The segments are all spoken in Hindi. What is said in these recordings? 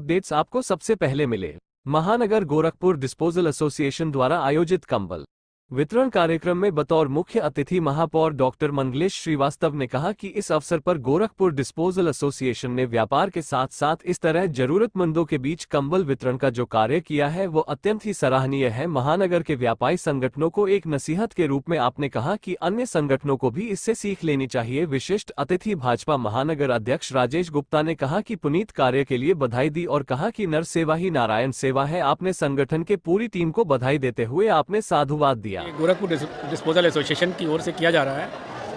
अपडेट्स आपको सबसे पहले मिले। महानगर गोरखपुर डिस्पोजल एसोसिएशन द्वारा आयोजित कंबल वितरण कार्यक्रम में बतौर मुख्य अतिथि महापौर डॉक्टर मंगलेश श्रीवास्तव ने कहा कि इस अवसर पर गोरखपुर डिस्पोजल एसोसिएशन ने व्यापार के साथ साथ इस तरह जरूरतमंदों के बीच कंबल वितरण का जो कार्य किया है वो अत्यंत ही सराहनीय है। महानगर के व्यापारी संगठनों को एक नसीहत के रूप में आपने कहा कि अन्य संगठनों को भी इससे सीख लेनी चाहिए। विशिष्ट अतिथि भाजपा महानगर अध्यक्ष राजेश गुप्ता ने कहा कि पुनीत कार्य के लिए बधाई दी और कहा कि नर सेवा ही नारायण सेवा है। आपने संगठन के पूरी टीम को बधाई देते हुए आपने साधुवाद दिया। गोरखपुर डिस्पोजल एसोसिएशन की ओर से किया जा रहा है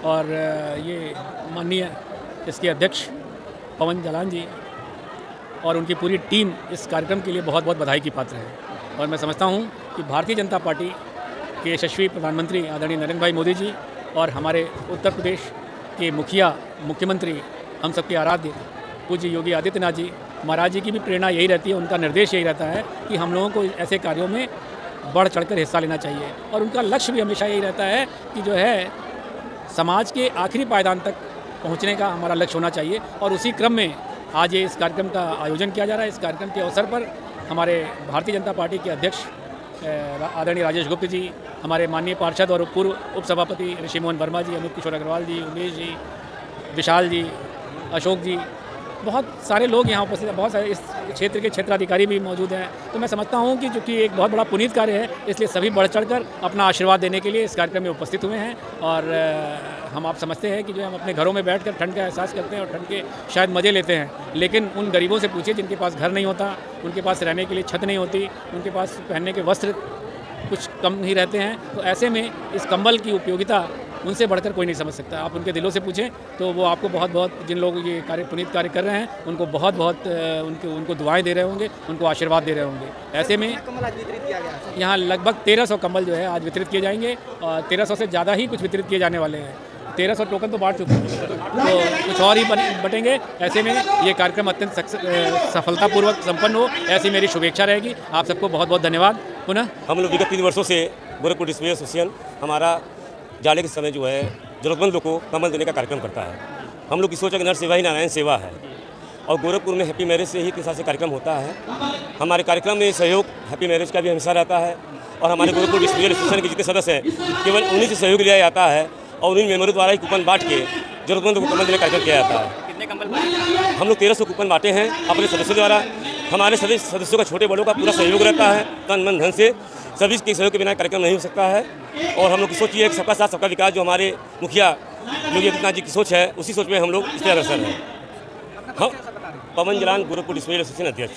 और ये माननीय इसके अध्यक्ष पवन जालान जी और उनकी पूरी टीम इस कार्यक्रम के लिए बहुत बहुत बधाई की पात्र है। और मैं समझता हूँ कि भारतीय जनता पार्टी के यशस्वी प्रधानमंत्री आदरणीय नरेंद्र भाई मोदी जी और हमारे उत्तर प्रदेश के मुख्यमंत्री हम सबके आराध्य पूज्य योगी आदित्यनाथ जी महाराज जी की भी प्रेरणा यही रहती है, उनका निर्देश यही रहता है कि हम लोगों को ऐसे कार्यों में बढ़ चढ़कर हिस्सा लेना चाहिए। और उनका लक्ष्य भी हमेशा यही रहता है कि जो है समाज के आखिरी पायदान तक पहुंचने का हमारा लक्ष्य होना चाहिए। और उसी क्रम में आज ये इस कार्यक्रम का आयोजन किया जा रहा है। इस कार्यक्रम के अवसर पर हमारे भारतीय जनता पार्टी के अध्यक्ष आदरणीय राजेश गुप्ता जी, हमारे माननीय पार्षद और पूर्व उपसभापति ऋषि मोहन वर्मा जी, अमित किशोर अग्रवाल जी, उमेश जी, विशाल जी, अशोक जी, बहुत सारे लोग यहाँ उपस्थित हैं, बहुत सारे इस क्षेत्र के क्षेत्राधिकारी भी मौजूद हैं। तो मैं समझता हूँ कि चूँकि एक बहुत बड़ा पुनीत कार्य है, इसलिए सभी बढ़ चढ़कर अपना आशीर्वाद देने के लिए इस कार्यक्रम में उपस्थित हुए हैं। और हम आप समझते हैं कि जो हम अपने घरों में बैठकर ठंड का एहसास करते हैं और ठंड के शायद मज़े लेते हैं, लेकिन उन गरीबों से पूछिए जिनके पास घर नहीं होता, उनके पास रहने के लिए छत नहीं होती, उनके पास पहनने के वस्त्र कुछ कम ही रहते हैं। तो ऐसे में इस कंबल की उपयोगिता उनसे बढ़कर कोई नहीं समझ सकता। आप उनके दिलों से पूछें तो वो आपको बहुत बहुत, जिन लोग ये कार्य पुनीत कार्य कर रहे हैं उनको बहुत बहुत उनको दुआएं दे रहे होंगे, उनको आशीर्वाद दे रहे होंगे। ऐसे में यहाँ लगभग 1300 कंबल जो है आज वितरित किए जाएंगे और 1300 से ज़्यादा ही कुछ वितरित किए जाने वाले हैं। 1300 टोकन तो बांट चुके हैं, तो कुछ और ही बटेंगे। ऐसे में ये कार्यक्रम अत्यंत सफलतापूर्वक संपन्न हो, ऐसी मेरी शुभेच्छा रहेगी। आप सबको बहुत बहुत धन्यवाद। पुनः हम लोग विगत 3 वर्षों से गोरखपुर डिस्पोजल एसोसिएशन हमारा जाले के समय जो है जरूरतमंद लोग को कंबल देने का कार्यक्रम करता है। हम लोग की सोच है कि नर सेवा ही नारायण सेवा है और गोरखपुर में हैप्पी मैरिज से ही के साथ से कार्यक्रम होता है। हमारे कार्यक्रम में सहयोग हैप्पी मैरिज का भी हमेशा रहता है और हमारे गोरखपुर डिस्पोजल एसोसिएशन के जितने सदस्य हैं केवल उन्हीं से सहयोग लिया जाता है और उन्हीं मेंबरों द्वारा ही कूपन बांट के जरूरतमंद को कंबल देने का कार्यक्रम किया जाता है। कितने कंबल? हम लोग 1300 कूपन बांटे हैं अपने सदस्यों द्वारा। हमारे सदस्यों का छोटे बड़ों का पूरा सहयोग रहता है, तन मन धन से। सभी के सहयोग के बिना कार्यक्रम नहीं हो सकता है। और हम लोग की सोच ये है कि सबका साथ सबका विकास, जो हमारे मुखिया योगी आदित्यनाथ जी की सोच है, उसी सोच में हम लोग इस तरह अग्रसर हैं। हम पवन जालान, गोरखपुर डिस्पोजल एसोसिएशन अध्यक्ष।